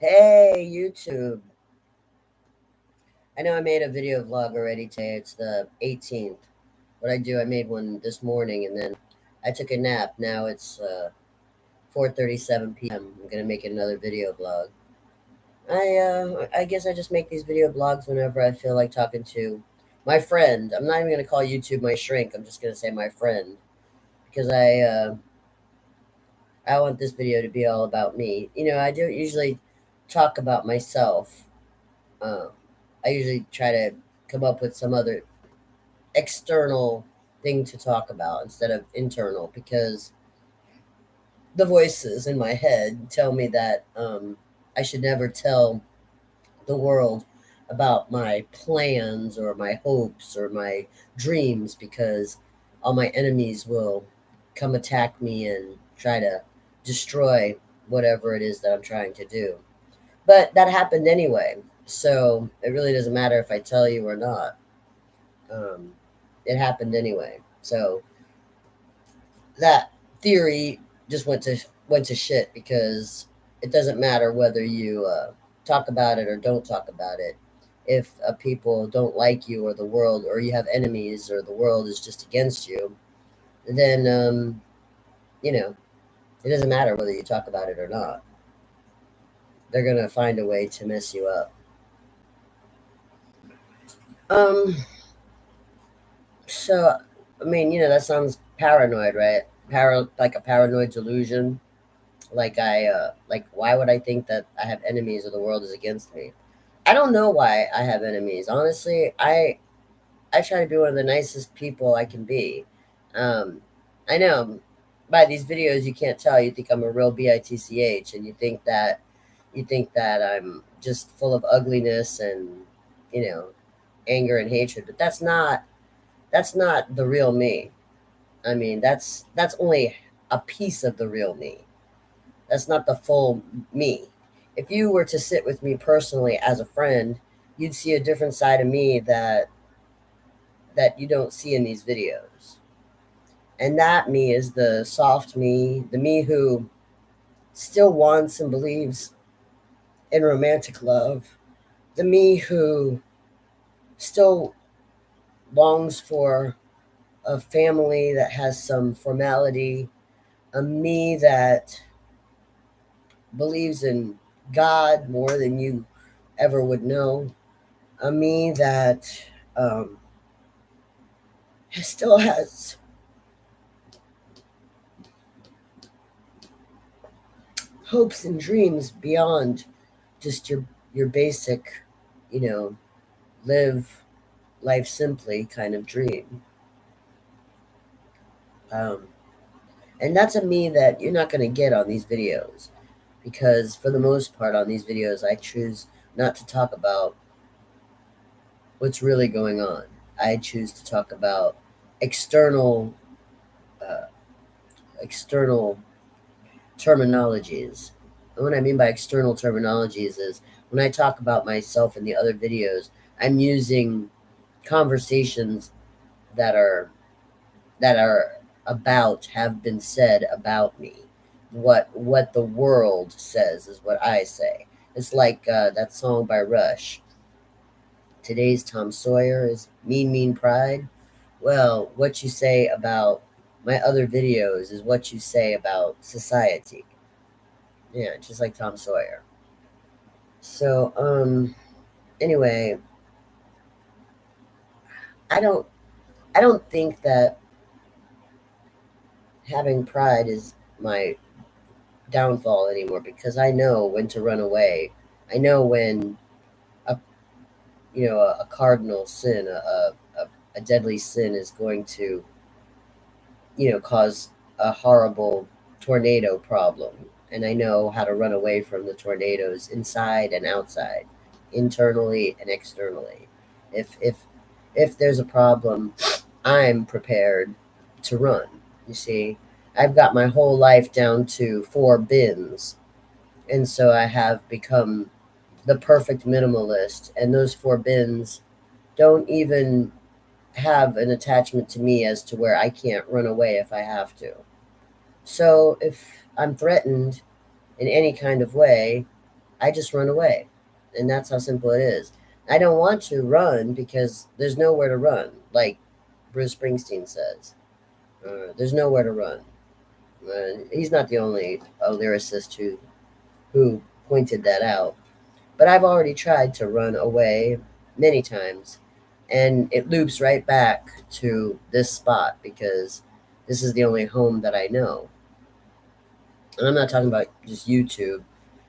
Hey, YouTube. I know I made a video vlog already today. It's the 18th. What I do, I made one this morning and then I took a nap. Now it's 4:37 p.m. I'm going to make another video vlog. I guess I just make these video blogs whenever I feel like talking to my friend. I'm not even going to call YouTube my shrink. I'm just going to say my friend because I want this video to be all about me. I don't usually talk about myself. Um, I usually try to come up with some other external thing to talk about instead of internal because the voices in my head tell me that I should never tell the world about my plans or my hopes or my dreams because all my enemies will come attack me and try to destroy whatever it is that I'm trying to do. But that happened anyway. So it really doesn't matter if I tell you or not. Um, it happened anyway. So that theory just went to shit because it doesn't matter whether you talk about it or don't talk about it. If people don't like you or the world, or you have enemies, or the world is just against you, then you know it doesn't matter whether you talk about it or not. They're gonna find a way to mess you up. Um, So, I mean, that sounds paranoid, right? Like a paranoid delusion. Like, why would I think that I have enemies or the world is against me? I don't know why I have enemies. Honestly, I try to be one of the nicest people I can be. Um, I know by these videos you can't tell. You think I'm a real bitch, and you think that I'm just full of ugliness and you know anger and hatred. But that's not the real me. I mean, that's only a piece of the real me. That's not the full me. If you were to sit with me personally as a friend, you'd see a different side of me that you don't see in these videos. And that me is the soft me, the me who still wants and believes in romantic love, the me who still longs for a family that has some formality, a me that believes in God more than you ever would know, a me that um, still has hopes and dreams beyond just your basic, you know, live life simply kind of dream. Um, and that's a me that you're not going to get on these videos because for the most part on these videos I choose not to talk about what's really going on. I choose to talk about external uh, external terminologies. And what I mean by external terminologies is when I talk about myself in the other videos, I'm using conversations that are about have been said about me. What the world says is what I say. It's like that song by Rush. Today's Tom Sawyer is Mean Mean Pride. Well, what you say about my other videos is what you say about society. Yeah, just like Tom Sawyer. So, anyway, I don't I don't think that having pride is my downfall anymore because I know when to run away. I know when a a cardinal sin, a deadly sin is going to cause a horrible tornado problem, and I know how to run away from the tornadoes inside and outside, internally and externally. If there's a problem, I'm prepared to run. You see, I've got my whole life down to 4 bins, and so I have become the perfect minimalist. And those 4 bins don't even have an attachment to me as to where I can't run away if I have to. So if I'm threatened in any kind of way, I just run away. And that's how simple it is. I don't want to run because there's nowhere to run. Like Bruce Springsteen says, there's nowhere to run. He's not the only lyricist who pointed that out. But I've already tried to run away many times, and it loops right back to this spot because this is the only home that I know. And I'm not talking about just YouTube.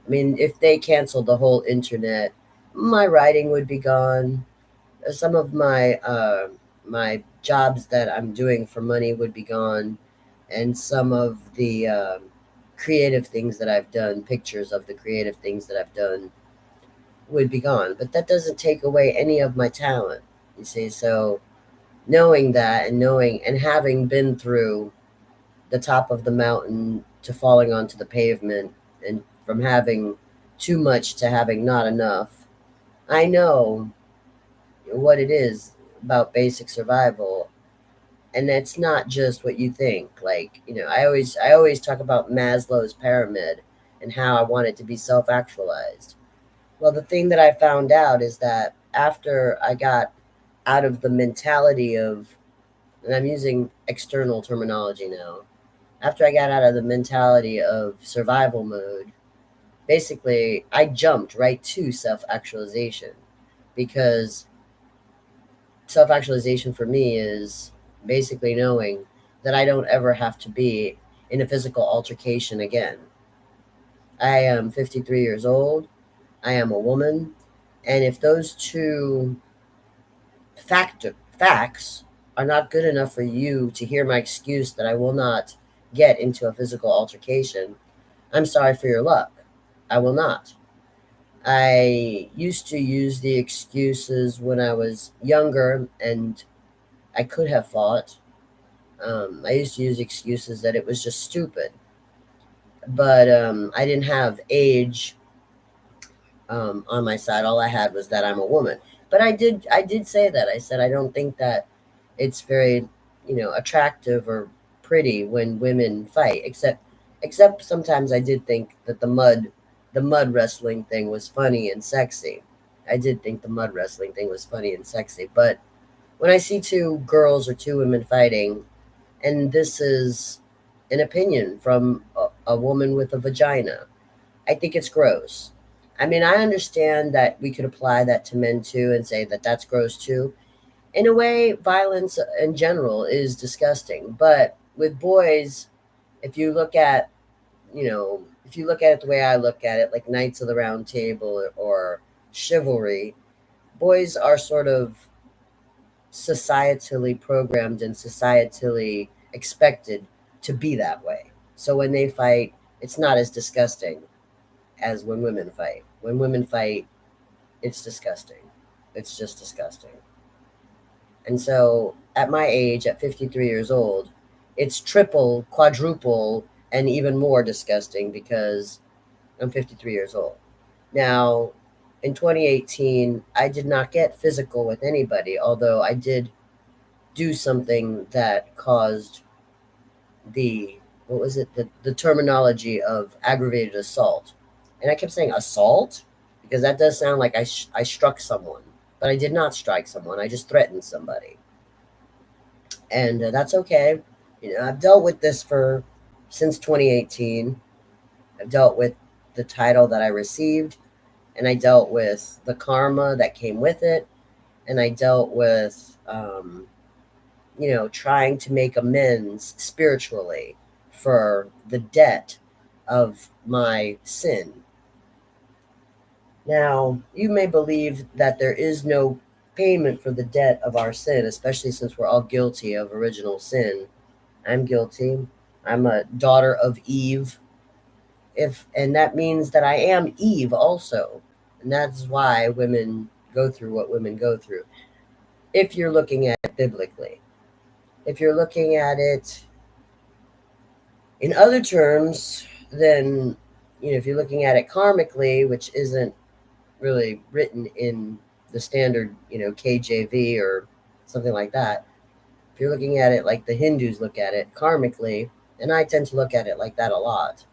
I mean, if they canceled the whole internet, my writing would be gone. Some of my jobs that I'm doing for money would be gone, and some of the creative things that I've done, pictures of the creative things that I've done, would be gone. But that doesn't take away any of my talent. You see, so knowing that and knowing and having been through the top of the mountain to falling onto the pavement and from having too much to having not enough, I know what it is about basic survival. And it's not just what you think. Like, I always talk about Maslow's pyramid and how I want it to be self-actualized. Well, the thing that I found out is that after I got out of the mentality of, and I'm using external terminology now, after I got out of the mentality of survival mode, basically I jumped right to self actualization because self actualization for me is basically knowing that I don't ever have to be in a physical altercation again. I am 53 years old. I am a woman. And if those two facts are not good enough for you to hear my excuse that I will not get into a physical altercation, I'm sorry for your luck. I will not. I used to use the excuses when I was younger and I could have fought. I used to use excuses that it was just stupid, but I didn't have age on my side. All I had was that I'm a woman. But I did say that. I said I don't think that it's very, attractive or pretty when women fight. Except sometimes I did think that the mud wrestling thing was funny and sexy. I did think the mud wrestling thing was funny and sexy. But when I see two girls or two women fighting, and this is an opinion from a woman with a vagina, I think it's gross. I mean, I understand that we could apply that to men too and say that that's gross too. In a way, violence in general is disgusting. But with boys, if you look at, if you look at it the way I look at it, like Knights of the Round Table or chivalry, boys are sort of societally programmed and societally expected to be that way. So when they fight, it's not as disgusting as when women fight. When women fight, it's disgusting. It's just disgusting. And so at my age, at 53 years old, it's triple, quadruple, and even more disgusting because I'm 53 years old. Now, in 2018, I did not get physical with anybody, although I did do something that caused the, what was it, the terminology of aggravated assault. And I kept saying assault because that does sound like I struck someone, but I did not strike someone. I just threatened somebody. And that's okay. I've dealt with this for since 2018. I've dealt with the title that I received, and I dealt with the karma that came with it, and I dealt with trying to make amends spiritually for the debt of my sin. Now, you may believe that there is no payment for the debt of our sin, especially since we're all guilty of original sin. I'm guilty. I'm a daughter of Eve. If and that means that I am Eve also. And that's why women go through what women go through. If you're looking at it biblically. If you're looking at it in other terms, then if you're looking at it karmically, which isn't really written in the standard, KJV or something like that. If you're looking at it like the Hindus look at it karmically, and I tend to look at it like that a lot,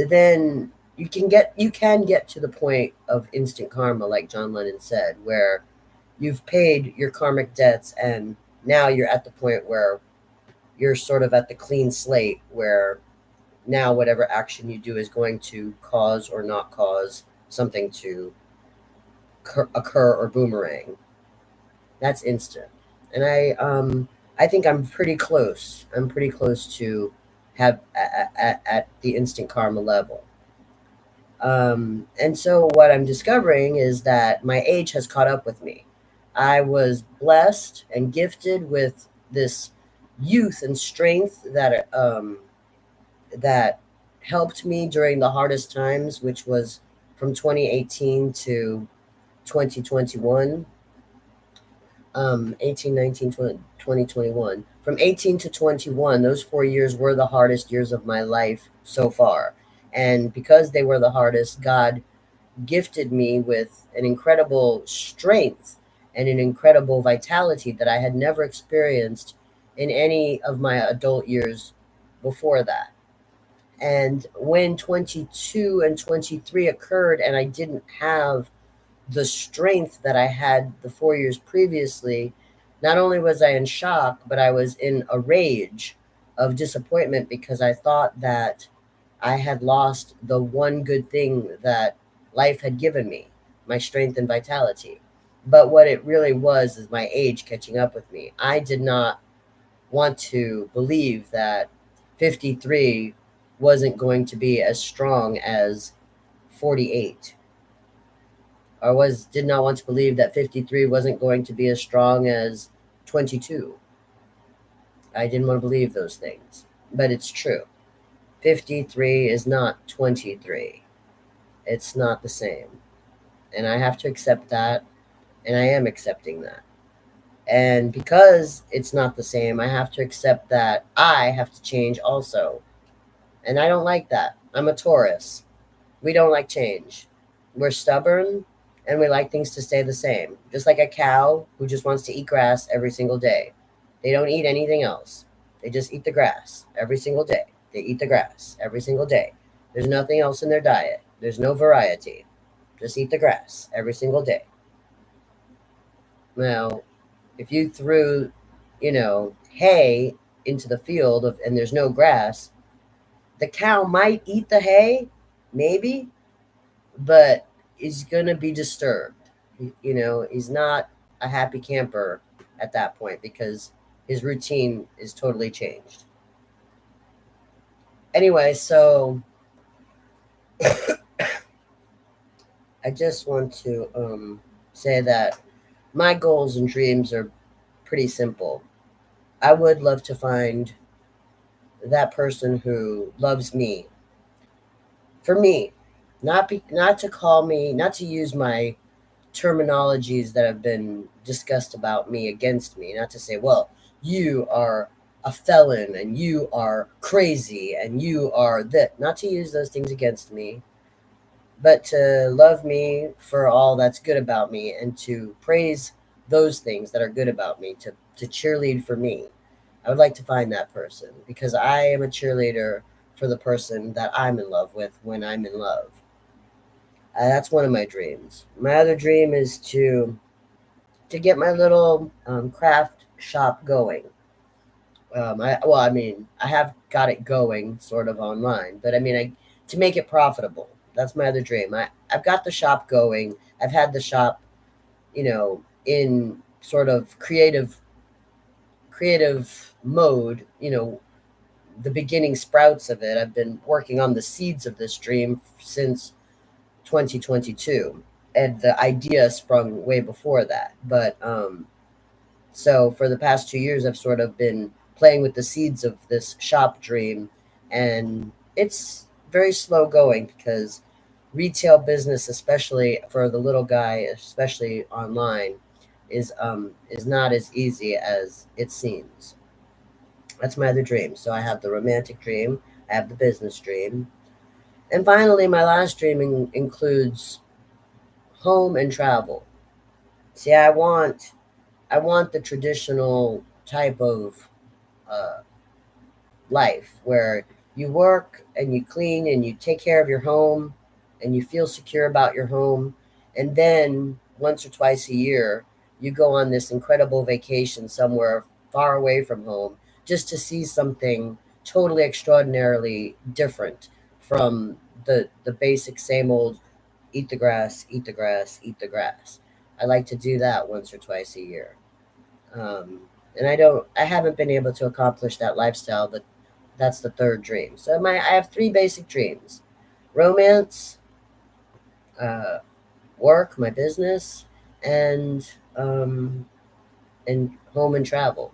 then you can get to the point of instant karma, like John Lennon said, where you've paid your karmic debts, and now you're at the point where you're sort of at the clean slate, where now whatever action you do is going to cause or not cause something to occur or boomerang. That's instant. And I think I'm pretty close. I'm pretty close to have at the instant karma level. And so what I'm discovering is that my age has caught up with me. I was blessed and gifted with this youth and strength that helped me during the hardest times, which was from 2018 to 2021. 18, 19, 20, 2021. From 18 to 21, those 4 years were the hardest years of my life so far. And because they were the hardest, God gifted me with an incredible strength and an incredible vitality that I had never experienced in any of my adult years before that. And when 22 and 23 occurred, and I didn't have the strength that I had the 4 years previously, not only was I in shock, but I was in a rage of disappointment because I thought that I had lost the one good thing that life had given me, my strength and vitality. But what it really was is my age catching up with me. I did not want to believe that 53 wasn't going to be as strong as 48, or was did not want to believe that 53 wasn't going to be as strong as 22. I didn't want to believe those things, but it's true. 53 is not 23. It's not the same. And I have to accept that, and I am accepting that. And because it's not the same, I have to accept that I have to change also. And I don't like that. I'm a Taurus. We don't like change. We're stubborn and we like things to stay the same. Just like a cow who just wants to eat grass every single day. They don't eat anything else. They just eat the grass every single day. They eat the grass every single day. There's nothing else in their diet. There's no variety. Just eat the grass every single day. Now, if you threw, hay into the field and there's no grass, the cow might eat the hay, maybe, but is going to be disturbed. He's not a happy camper at that point because his routine is totally changed. Anyway, so I just want to say that my goals and dreams are pretty simple. I would love to find that person who loves me for me, not to call me, not to use my terminologies that have been discussed about me against me, not to say, well, you are a felon and you are crazy and you are that, not to use those things against me, but to love me for all that's good about me and to praise those things that are good about me, to cheerlead for me. I would like to find that person because I am a cheerleader for the person that I'm in love with when I'm in love. That's one of my dreams. My other dream is to get my little craft shop going. I have got it going sort of online, but to make it profitable. That's my other dream. I've got the shop going. I've had the shop, in sort of creative mode. The beginning sprouts of it. I've been working on the seeds of this dream since 2022, and the idea sprung way before that. But so for the past 2 years, I've sort of been playing with the seeds of this shop dream, and it's very slow going because retail business, especially for the little guy, especially online, is not as easy as it seems. That's my other dream. So I have the romantic dream, I have the business dream, and finally, my last dream includes home and travel. See, I want the traditional type of uh, life where you work and you clean and you take care of your home, and you feel secure about your home. And then once or twice a year, you go on this incredible vacation somewhere far away from home just to see something totally extraordinarily different from the basic same old eat the grass, eat the grass, eat the grass. I like to do that once or twice a year. Um, and I haven't been able to accomplish that lifestyle, but that's the third dream. So I have three basic dreams: romance, uh, work, my business, and um, and home and travel.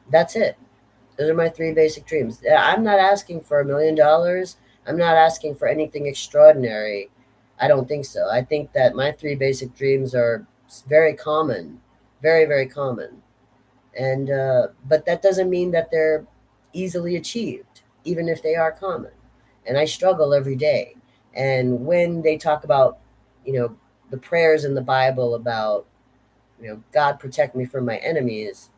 That's it. Those are my three basic dreams. I'm not asking for $1 million. I'm not asking for anything extraordinary. I don't think so. I think that my three basic dreams are very common, very, very common. And but that doesn't mean that they're easily achieved, even if they are common. And I struggle every day. And when they talk about, you know, the prayers in the Bible about, God protect me from my enemies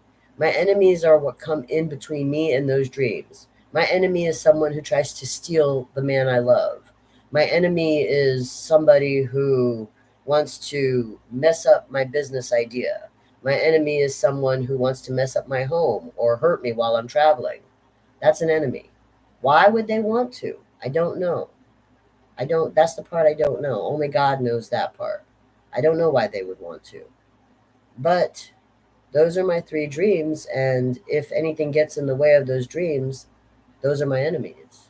are what come in between me and those dreams. My enemy is someone who tries to steal the man I love. My enemy is somebody who wants to mess up my business idea. My enemy is someone who wants to mess up my home or hurt me while I'm traveling. That's an enemy. Why would they want to? I don't know. That's the part I don't know. Only God knows that part. I don't know why they would want to. But those are my three dreams, and if anything gets in the way of those dreams, those are my enemies.